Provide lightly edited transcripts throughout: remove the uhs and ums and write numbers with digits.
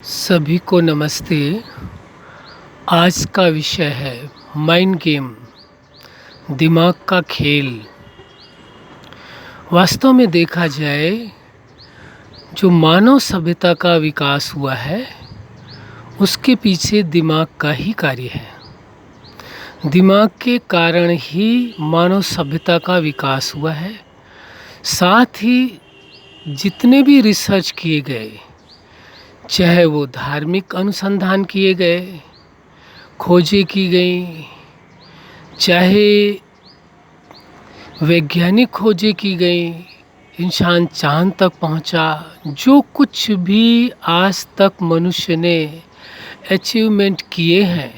सभी को नमस्ते। आज का विषय है माइंड गेम, दिमाग का खेल। वास्तव में देखा जाए, जो मानव सभ्यता का विकास हुआ है उसके पीछे दिमाग का ही कार्य है। दिमाग के कारण ही मानव सभ्यता का विकास हुआ है। साथ ही जितने भी रिसर्च किए गए, चाहे वो धार्मिक अनुसंधान किए गए, खोजें की गई, चाहे वैज्ञानिक खोजें की गई, इंसान चांद तक पहुंचा, जो कुछ भी आज तक मनुष्य ने अचीवमेंट किए हैं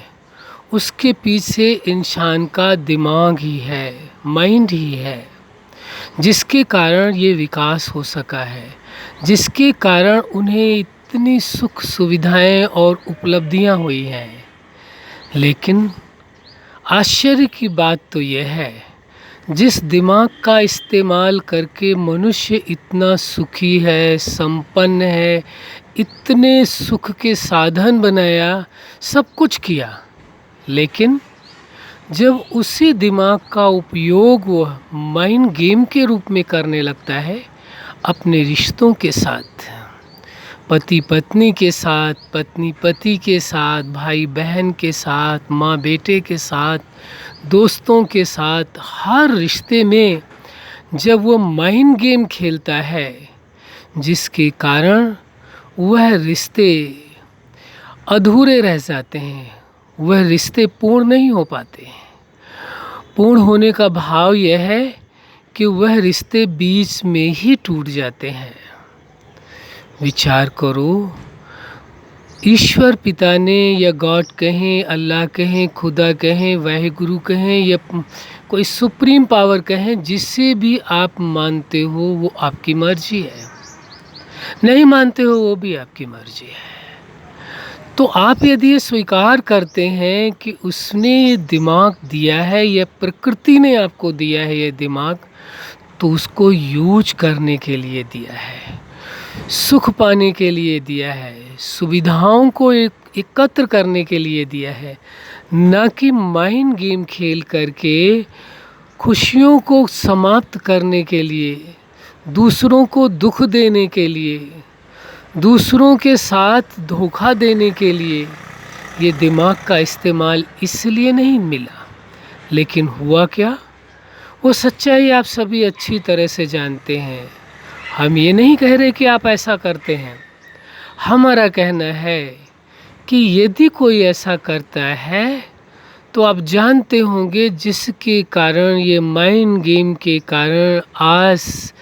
उसके पीछे इंसान का दिमाग ही है, माइंड ही है, जिसके कारण ये विकास हो सका है, जिसके कारण उन्हें इतनी सुख सुविधाएं और उपलब्धियां हुई हैं। लेकिन आश्चर्य की बात तो यह है, जिस दिमाग का इस्तेमाल करके मनुष्य इतना सुखी है, संपन्न है, इतने सुख के साधन बनाया, सब कुछ किया, लेकिन जब उसी दिमाग का उपयोग वह माइंड गेम के रूप में करने लगता है, अपने रिश्तों के साथ, पति पत्नी के साथ, पत्नी पति के साथ, भाई बहन के साथ, माँ बेटे के साथ, दोस्तों के साथ, हर रिश्ते में जब वो माइंड गेम खेलता है, जिसके कारण वह रिश्ते अधूरे रह जाते हैं, वह रिश्ते पूर्ण नहीं हो पाते। पूर्ण होने का भाव यह है कि वह रिश्ते बीच में ही टूट जाते हैं। विचार करो, ईश्वर पिता ने, या गॉड कहें, अल्लाह कहें, खुदा कहें, वाहिगुरु कहें, या कोई सुप्रीम पावर कहें, जिससे भी आप मानते हो वो आपकी मर्जी है, नहीं मानते हो वो भी आपकी मर्जी है। तो आप यदि ये स्वीकार करते हैं कि उसने ये दिमाग दिया है, या प्रकृति ने आपको दिया है ये दिमाग, तो उसको यूज करने के लिए दिया है, सुख पाने के लिए दिया है, सुविधाओं को एकत्र करने के लिए दिया है, ना कि माइंड गेम खेल करके खुशियों को समाप्त करने के लिए, दूसरों को दुख देने के लिए, दूसरों के साथ धोखा देने के लिए ये दिमाग का इस्तेमाल इसलिए नहीं मिला। लेकिन हुआ क्या, वो सच्चाई आप सभी अच्छी तरह से जानते हैं। हम ये नहीं कह रहे कि आप ऐसा करते हैं। हमारा कहना है कि यदि कोई ऐसा करता है तो आप जानते होंगे, जिसके कारण, ये माइंड गेम के कारण आज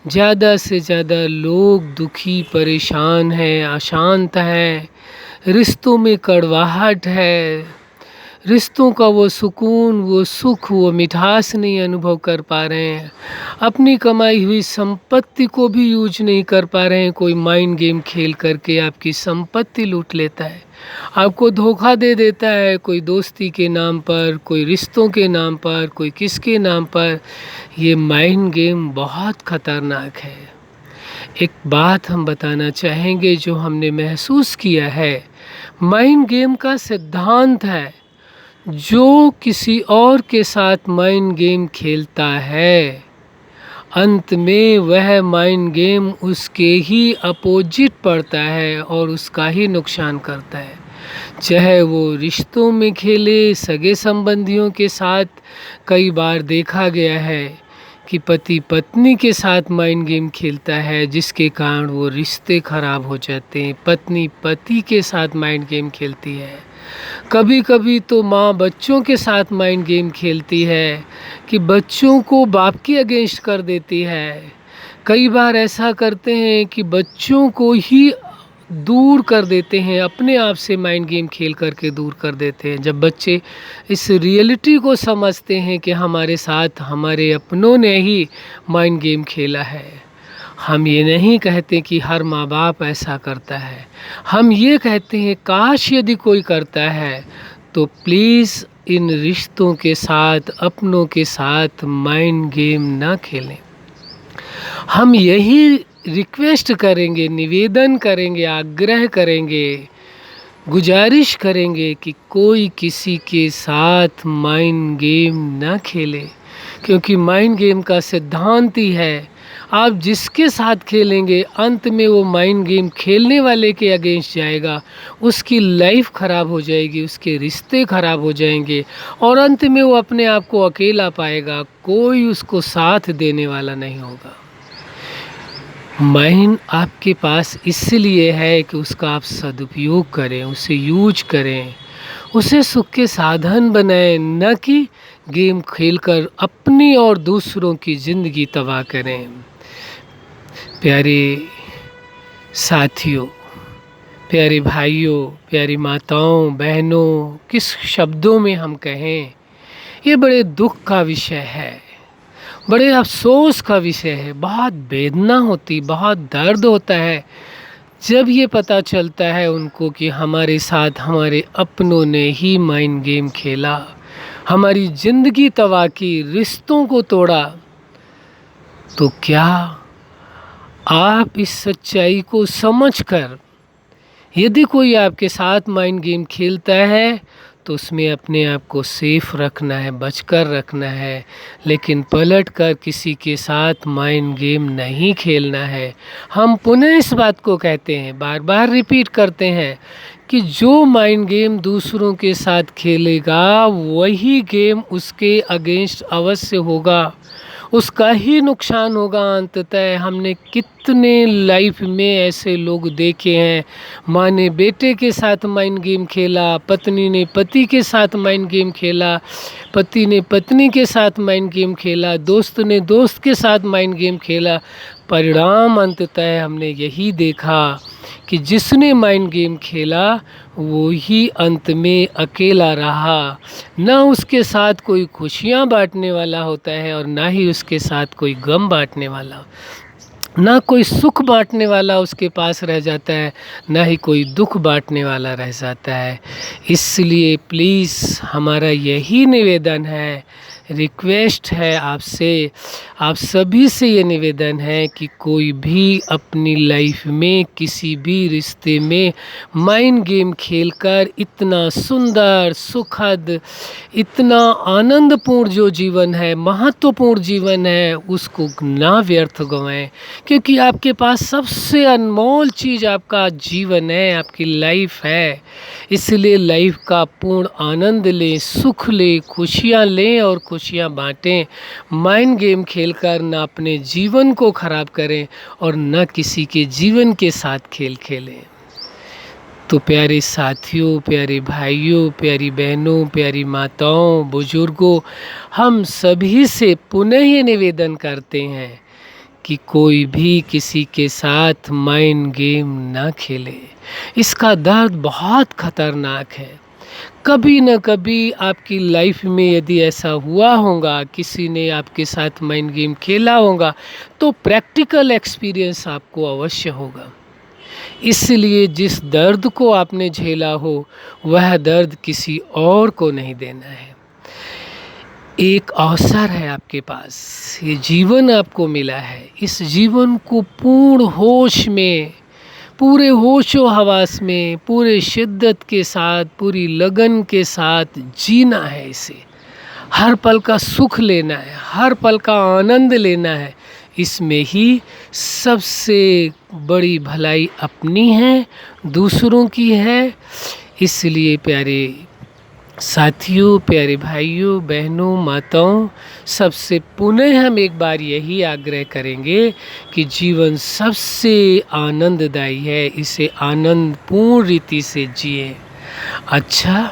ज़्यादा से ज़्यादा लोग दुखी, परेशान हैं, अशांत हैं, रिश्तों में कड़वाहट है, रिश्तों का वो सुकून, वो सुख, वो मिठास नहीं अनुभव कर पा रहे हैं, अपनी कमाई हुई संपत्ति को भी यूज नहीं कर पा रहे हैं। कोई माइंड गेम खेल करके आपकी संपत्ति लूट लेता है, आपको धोखा दे देता है, कोई दोस्ती के नाम पर, कोई रिश्तों के नाम पर, कोई किसके नाम पर। ये माइंड गेम बहुत ख़तरनाक है। एक बात हम बताना चाहेंगे जो हमने महसूस किया है, माइंड गेम का सिद्धांत है, जो किसी और के साथ माइंड गेम खेलता है, अंत में वह माइंड गेम उसके ही अपोजिट पड़ता है और उसका ही नुकसान करता है। चाहे वो रिश्तों में खेले, सगे संबंधियों के साथ, कई बार देखा गया है कि पति पत्नी के साथ माइंड गेम खेलता है, जिसके कारण वो रिश्ते खराब हो जाते हैं। पत्नी पति के साथ माइंड गेम खेलती है, कभी कभी तो माँ बच्चों के साथ माइंड गेम खेलती है कि बच्चों को बाप के अगेंस्ट कर देती है। कई बार ऐसा करते हैं कि बच्चों को ही दूर कर देते हैं, अपने आप से माइंड गेम खेल करके दूर कर देते हैं। जब बच्चे इस रियलिटी को समझते हैं कि हमारे साथ हमारे अपनों ने ही माइंड गेम खेला है। हम ये नहीं कहते कि हर माँ बाप ऐसा करता है, हम ये कहते हैं काश यदि कोई करता है तो प्लीज़ इन रिश्तों के साथ, अपनों के साथ माइंड गेम ना खेलें। हम यही रिक्वेस्ट करेंगे, निवेदन करेंगे, आग्रह करेंगे, गुजारिश करेंगे कि कोई किसी के साथ माइंड गेम ना खेले, क्योंकि माइंड गेम का सिद्धांत ही है आप जिसके साथ खेलेंगे अंत में वो माइंड गेम खेलने वाले के अगेंस्ट जाएगा, उसकी लाइफ ख़राब हो जाएगी, उसके रिश्ते ख़राब हो जाएंगे और अंत में वो अपने आप को अकेला पाएगा, कोई उसको साथ देने वाला नहीं होगा। माइंड आपके पास इसलिए है कि उसका आप सदुपयोग करें, उसे यूज करें, उसे सुख के साधन बनाएं, न कि गेम खेलकर अपनी और दूसरों की ज़िंदगी तबाह करें। प्यारे साथियों, प्यारे भाइयों, प्यारी माताओं, बहनों, किस शब्दों में हम कहें, ये बड़े दुख का विषय है, बड़े अफसोस का विषय है। बहुत वेदना होती, बहुत दर्द होता है जब ये पता चलता है उनको कि हमारे साथ हमारे अपनों ने ही माइंड गेम खेला, हमारी ज़िंदगी तबाह की, रिश्तों को तोड़ा। तो क्या आप इस सच्चाई को समझकर यदि कोई आपके साथ माइंड गेम खेलता है तो उसमें अपने आप को सेफ रखना है, बचकर रखना है, लेकिन पलट कर किसी के साथ माइंड गेम नहीं खेलना है। हम पुनः इस बात को कहते हैं, बार बार रिपीट करते हैं कि जो माइंड गेम दूसरों के साथ खेलेगा वही गेम उसके अगेंस्ट अवश्य होगा, उसका ही नुकसान होगा अंततः। हमने कितने लाइफ में ऐसे लोग देखे हैं, माँ ने बेटे के साथ माइंड गेम खेला, पत्नी ने पति के साथ माइंड गेम खेला, पति ने पत्नी के साथ माइंड गेम खेला, दोस्त ने दोस्त के साथ माइंड गेम खेला। परिणाम अंततः हमने यही देखा कि जिसने माइंड गेम खेला वो ही अंत में अकेला रहा, ना उसके साथ कोई खुशियाँ बांटने वाला होता है और ना ही उसके साथ कोई गम बांटने वाला, ना कोई सुख बांटने वाला उसके पास रह जाता है, ना ही कोई दुख बांटने वाला रह जाता है। इसलिए प्लीज़ हमारा यही निवेदन है, रिक्वेस्ट है आपसे, आप सभी से ये निवेदन है कि कोई भी अपनी लाइफ में किसी भी रिश्ते में माइंड गेम खेलकर इतना सुंदर, सुखद, इतना आनंदपूर्ण जो जीवन है, महत्वपूर्ण जीवन है, उसको ना व्यर्थ गंवाएं, क्योंकि आपके पास सबसे अनमोल चीज़ आपका जीवन है, आपकी लाइफ है। इसलिए लाइफ का पूर्ण आनंद लें, सुख लें, खुशियाँ लें और खुशियाँ बांटें। माइंड गेम खेलकर ना अपने जीवन को ख़राब करें और न किसी के जीवन के साथ खेल खेलें। तो प्यारे साथियों, प्यारे भाइयों, प्यारी बहनों, प्यारी माताओं, बुजुर्गों, हम सभी से पुनः ये निवेदन करते हैं कि कोई भी किसी के साथ माइंड गेम ना खेले। इसका दर्द बहुत ख़तरनाक है। कभी न कभी आपकी लाइफ में यदि ऐसा हुआ होगा, किसी ने आपके साथ माइंड गेम खेला होगा, तो प्रैक्टिकल एक्सपीरियंस आपको अवश्य होगा। इसलिए जिस दर्द को आपने झेला हो वह दर्द किसी और को नहीं देना है। एक अवसर है आपके पास, ये जीवन आपको मिला है, इस जीवन को पूर्ण होश में, पूरे होशो हवास में, पूरे शिद्दत के साथ, पूरी लगन के साथ जीना है। इसे हर पल का सुख लेना है, हर पल का आनंद लेना है। इसमें ही सबसे बड़ी भलाई अपनी है, दूसरों की है। इसलिए प्यारे साथियों, प्यारे भाइयों, बहनों, माताओं, सबसे पुनः हम एक बार यही आग्रह करेंगे कि जीवन सबसे आनंददायी है, इसे आनंदपूर्ण रीति से जिए। अच्छा,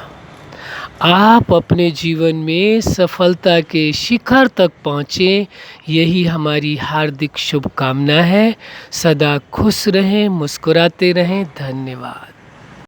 आप अपने जीवन में सफलता के शिखर तक पहुँचें, यही हमारी हार्दिक शुभकामना है। सदा खुश रहें, मुस्कुराते रहें। धन्यवाद।